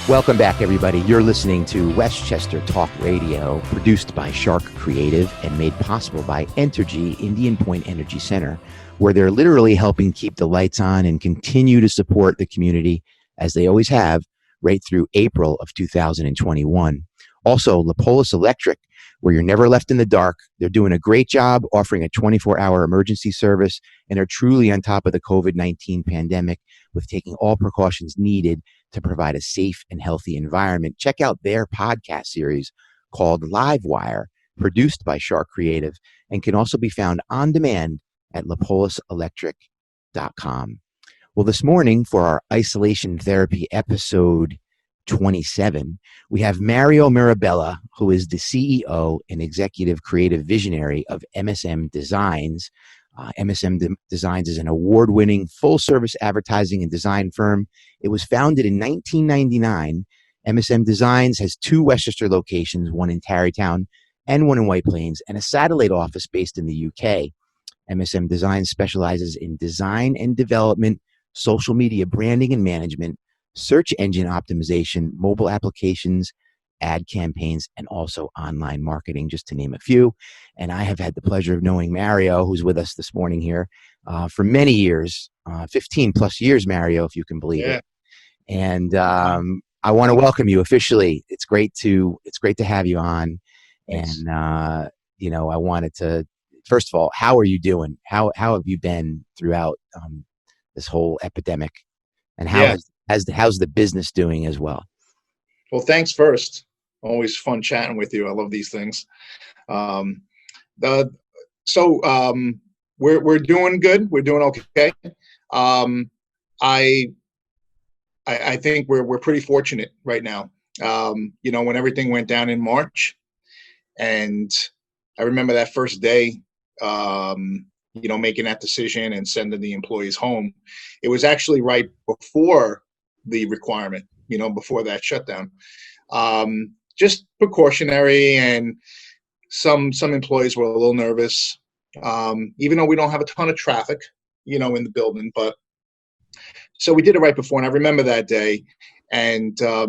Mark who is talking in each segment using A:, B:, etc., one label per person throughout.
A: Welcome back, everybody. You're listening to Westchester Talk Radio, produced by Shark Creative and made possible by Entergy, Indian Point Energy Center, where they're literally helping keep the lights on and continue to support the community, as they always have, right through April of 2021. Also, Lapolis Electric, where you're never left in the dark. They're doing a great job offering a 24-hour emergency service, and are truly on top of the COVID-19 pandemic with taking all precautions needed to provide a safe and healthy environment. Check out their podcast series called Livewire, produced by Shark Creative, and can also be found on demand at lapoliselectric.com. Well, this morning for our isolation therapy episode 27, we have Mario Mirabella, who is the CEO and executive creative visionary of MSM Designz. MSM Designz is an award-winning full-service advertising and design firm. It was founded in 1999. MSM Designz has 2 Westchester locations, one in Tarrytown and one in White Plains, and a satellite office based in the UK. MSM Designz specializes in design and development, social media branding and management, search engine optimization, mobile applications, ad campaigns, and also online marketing, just to name a few. And I have had the pleasure of knowing Mario, who's with us this morning here, for many years, 15 plus years, Mario, if you can believe it. And I want to welcome you officially. It's great to have you on. Thanks. And I wanted to, first of all, how are you doing? How have you been throughout this whole epidemic? And how's the business doing as well?
B: Well, thanks first. Always fun chatting with you. I love these things. We're doing good. We're doing okay. I think we're pretty fortunate right now. When everything went down in March, and I remember that first day, making that decision and sending the employees home. It was actually right before the requirement, before that shutdown. Just precautionary, and some employees were a little nervous, even though we don't have a ton of traffic, in the building. But so we did it right before, and I remember that day, and there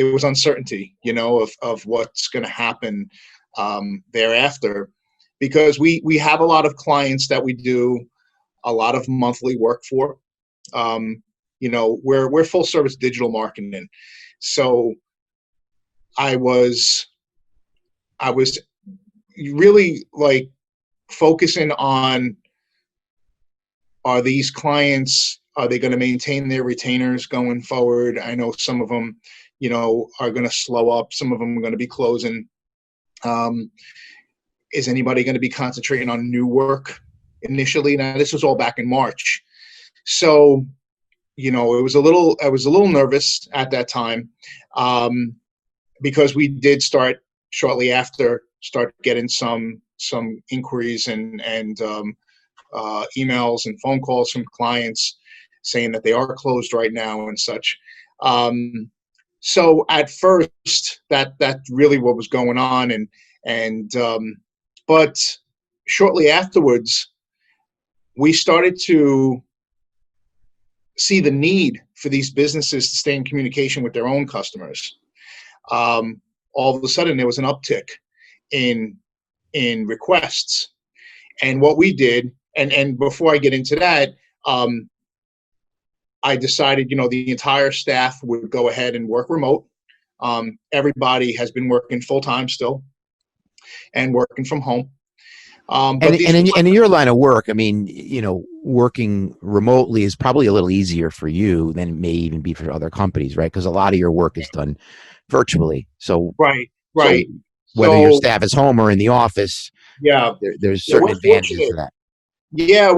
B: was uncertainty, of what's going to happen thereafter, because we have a lot of clients that we do a lot of monthly work for. We're full service digital marketing. So I was really like focusing on, are these clients, are they going to maintain their retainers going forward? I know some of them, are going to slow up. Some of them are going to be closing. Is anybody going to be concentrating on new work initially? Now, this was all back in March. So, I was a little nervous at that time, because we did start shortly after getting some inquiries and emails and phone calls from clients saying that they are closed right now and such. So at first, that really what was going on, but shortly afterwards, we started to see the need for these businesses to stay in communication with their own customers. All of a sudden, there was an uptick in requests. And what we did, and before I get into that, I decided, the entire staff would go ahead and work remote. Everybody has been working full time still and working from home.
A: In your line of work, I mean, working remotely is probably a little easier for you than it may even be for other companies, right? Because a lot of your work is done virtually. So
B: right.
A: So whether your staff is home or in the office, there's certain advantages to that.
B: Yeah,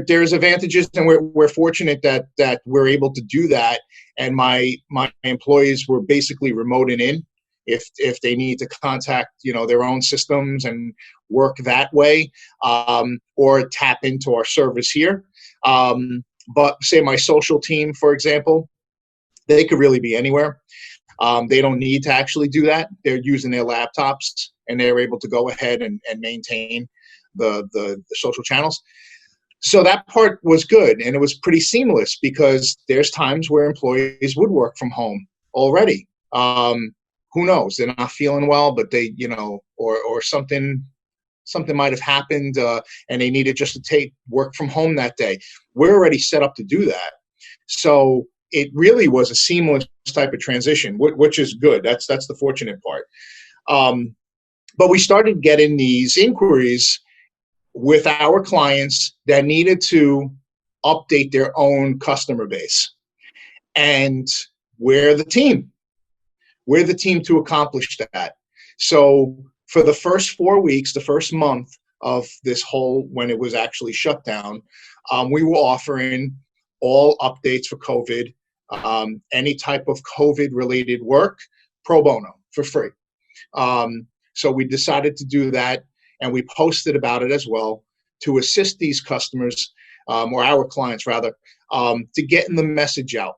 B: there's advantages, and we're fortunate that we're able to do that. And my employees were basically remoting in if they need to contact their own systems and work that way, or tap into our service here. But say my social team, for example, they could really be anywhere. They don't need to actually do that. They're using their laptops, and they're able to go ahead and maintain the social channels. So that part was good, and it was pretty seamless because there's times where employees would work from home already. Who knows? They're not feeling well, but they, or something might have happened, and they needed just to take work from home that day. We're already set up to do that. So it really was a seamless type of transition, which is good. That's the fortunate part. But we started getting these inquiries with our clients that needed to update their own customer base. And we're the team. We're the team to accomplish that. So for the first 4 weeks, the first month of this whole, when it was actually shut down, we were offering all updates for COVID, any type of COVID-related work, pro bono, for free. So we decided to do that, and we posted about it as well to assist these customers, or our clients rather, to getting the message out.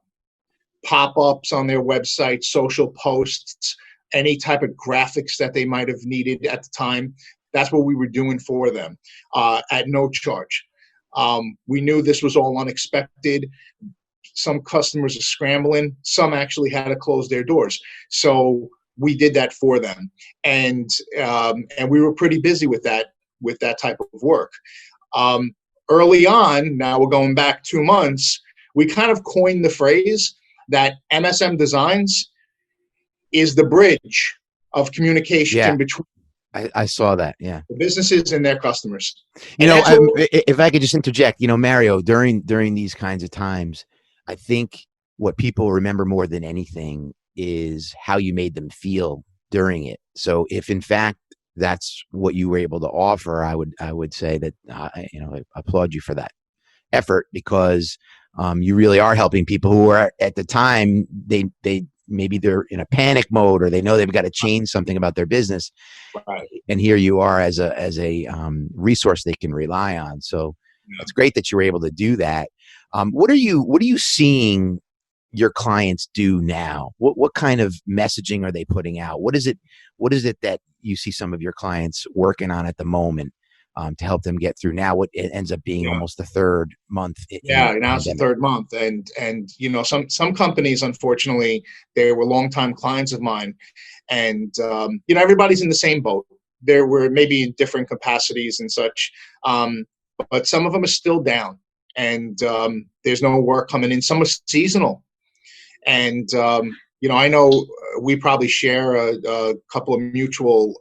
B: Pop-ups on their website, social posts, any type of graphics that they might have needed at the time. That's what we were doing for them at no charge. We knew this was all unexpected. Some customers are scrambling. Some actually had to close their doors. So we did that for them, and we were pretty busy with that type of work. Early on, now we're going back 2 months, we kind of coined the phrase that MSM Designz is the bridge of communication between
A: I saw that. Yeah.
B: the businesses and their customers.
A: If I could just interject, Mario, during these kinds of times, I think what people remember more than anything is how you made them feel during it. So if in fact that's what you were able to offer, I would say that, I applaud you for that effort, because you really are helping people who are at the time, they maybe they're in a panic mode, or they know they've got to change something about their business.
B: Right.
A: And here you are as a resource they can rely on. So it's great that you were able to do that. What are you seeing your clients do now? What kind of messaging are they putting out? What is it that you see some of your clients working on at the moment to help them get through now what it ends up being almost the third month?
B: Now it's the third month, and some companies, unfortunately, they were longtime clients of mine, and everybody's in the same boat. There were maybe in different capacities and such, but some of them are still down, and there's no work coming in. Some are seasonal, and I know we probably share a couple of mutual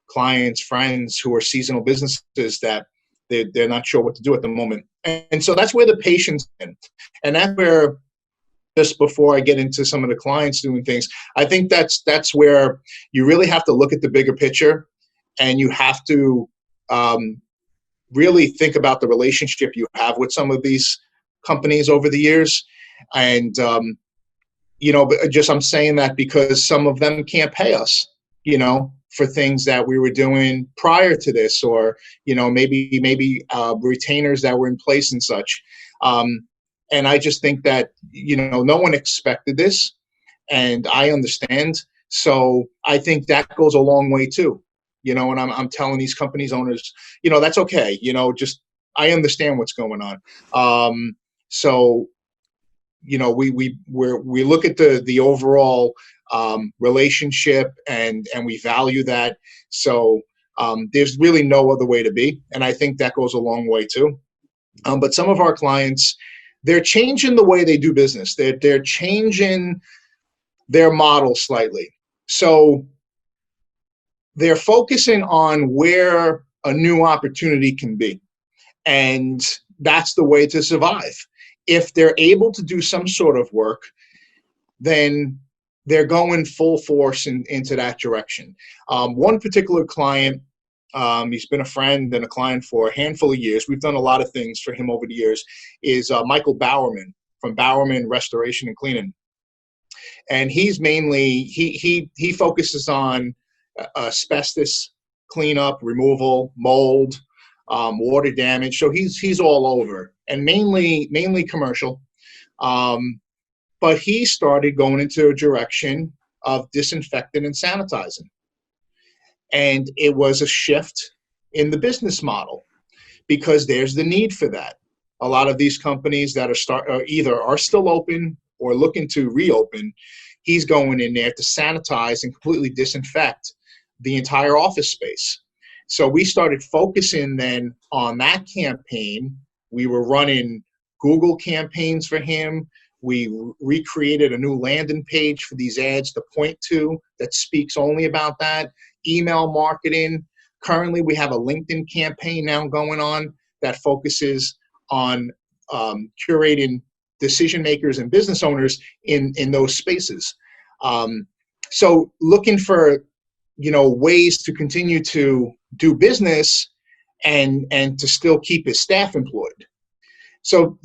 B: clients, friends who are seasonal businesses that they're not sure what to do at the moment. And so that's where the patience in. And that's where, just before I get into some of the clients doing things, I think that's where you really have to look at the bigger picture, and you have to really think about the relationship you have with some of these companies over the years. And, but just I'm saying that because some of them can't pay us, for things that we were doing prior to this, or maybe retainers that were in place and such. And I just think that no one expected this, and I understand. So I think that goes a long way too. And I'm telling these companies owners, that's okay. Just I understand what's going on. So we look at the overall relationship, and we value that. So there's really no other way to be, and I think that goes a long way too. But some of our clients, they're changing the way they do business. They're changing their model slightly. So they're focusing on where a new opportunity can be, and that's the way to survive. If they're able to do some sort of work, then they're going full force into that direction. One particular client, he's been a friend and a client for a handful of years. We've done a lot of things for him over the years, is Michael Bowerman from Bowerman Restoration and Cleaning. And he's mainly, he focuses on asbestos cleanup, removal, mold, water damage. So he's all over, and mainly commercial. But he started going into a direction of disinfecting and sanitizing. And it was a shift in the business model, because there's the need for that. A lot of these companies that are either are still open or looking to reopen, he's going in there to sanitize and completely disinfect the entire office space. So we started focusing then on that campaign. We were running Google campaigns for him. We recreated a new landing page for these ads to point to that speaks only about that. Email marketing. Currently, we have a LinkedIn campaign now going on that focuses on curating decision makers and business owners in those spaces. So looking for, ways to continue to do business and to still keep his staff employed. So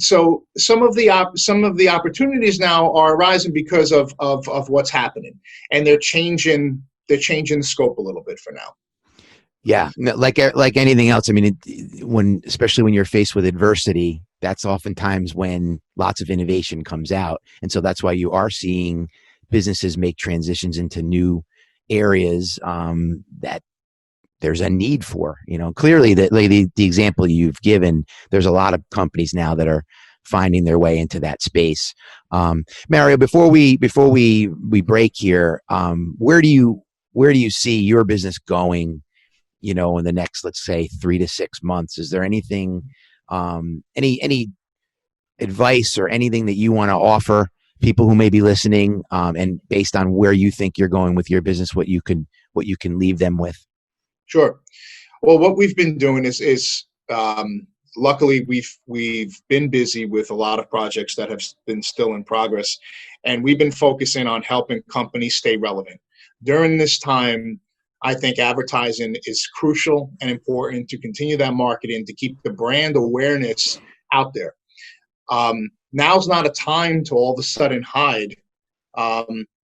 B: some of the opportunities now are arising because of what's happening, and they're changing the scope a little bit for now.
A: Yeah, like anything else. I mean, especially when you're faced with adversity, that's oftentimes when lots of innovation comes out, and so that's why you are seeing businesses make transitions into new areas that there's a need for. Clearly, that the example you've given, there's a lot of companies now that are finding their way into that space. Mario, before we break here, where do you see your business going? In the next, let's say, 3 to 6 months, is there anything, any advice or anything that you want to offer people who may be listening, and based on where you think you're going with your business, what you can leave them with?
B: Sure. Well, what we've been doing is luckily we've been busy with a lot of projects that have been still in progress, and we've been focusing on helping companies stay relevant during this time. I think advertising is crucial and important to continue that marketing, to keep the brand awareness out there. Now's not a time to all of a sudden hide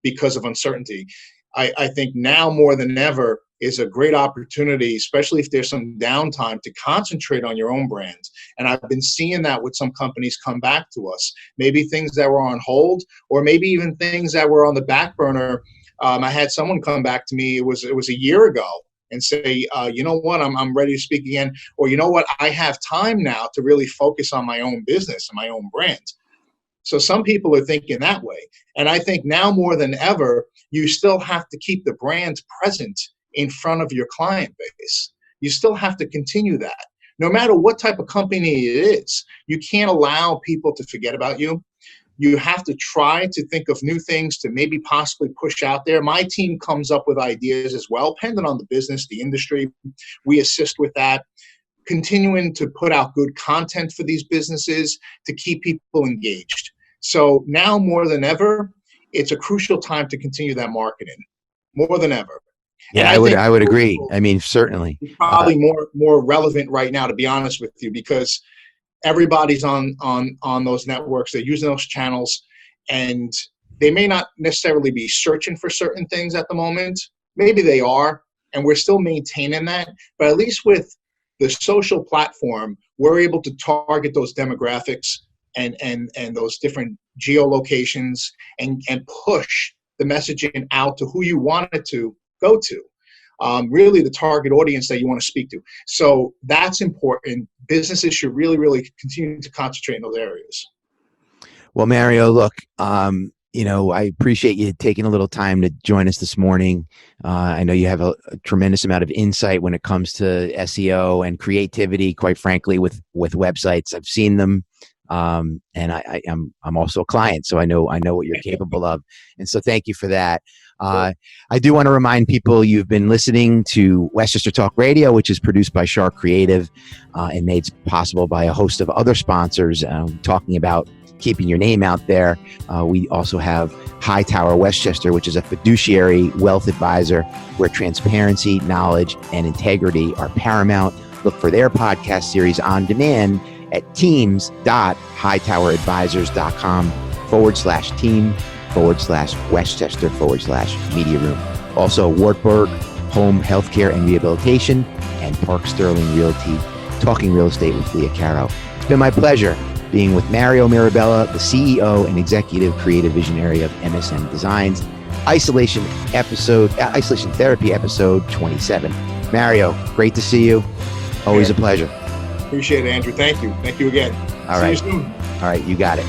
B: because of uncertainty. I think now more than ever is a great opportunity, especially if there's some downtime, to concentrate on your own brand. And I've been seeing that with some companies come back to us, maybe things that were on hold, or maybe even things that were on the back burner. I had someone come back to me, it was a year ago, and say, you know what, I'm ready to speak again. Or, you know what, I have time now to really focus on my own business and my own brand. So some people are thinking that way. And I think now more than ever, you still have to keep the brand present in front of your client base. You still have to continue that. No matter what type of company it is, you can't allow people to forget about you. You have to try to think of new things to maybe possibly push out there. My team comes up with ideas as well, depending on the business, the industry. We assist with that, continuing to put out good content for these businesses to keep people engaged. So now more than ever, it's a crucial time to continue that marketing, more than ever.
A: Yeah, I would agree. I mean, certainly.
B: It's probably more relevant right now, to be honest with you, because everybody's on those networks. They're using those channels, and they may not necessarily be searching for certain things at the moment. Maybe they are, and we're still maintaining that. But at least with the social platform, we're able to target those demographics and those different geolocations and push the messaging out to who you want it to go to. Really the target audience that you want to speak to. So that's important. Businesses should really, really continue to concentrate in those areas.
A: Well, Mario, look, I appreciate you taking a little time to join us this morning. I know you have a tremendous amount of insight when it comes to SEO and creativity, quite frankly, with websites. I've seen them. And I'm also a client, so I know what you're capable of. And so thank you for that. I do want to remind people you've been listening to Westchester Talk Radio, which is produced by Shark Creative and made possible by a host of other sponsors talking about keeping your name out there. We also have Hightower Westchester, which is a fiduciary wealth advisor where transparency, knowledge, and integrity are paramount. Look for their podcast series on demand at teams.hightoweradvisors.com/team/Westchester/media room. Also, Wartburg Home Healthcare and Rehabilitation and Park Sterling Realty, talking real estate with Leah Caro. It's been my pleasure being with Mario Mirabella, the CEO and Executive Creative Visionary of MSM Designz. Isolation Therapy episode 27. Mario, great to see you. Always a pleasure.
B: Appreciate it, Andrew. Thank you. Thank you again.
A: All
B: See
A: right.
B: you soon.
A: All right. You got it.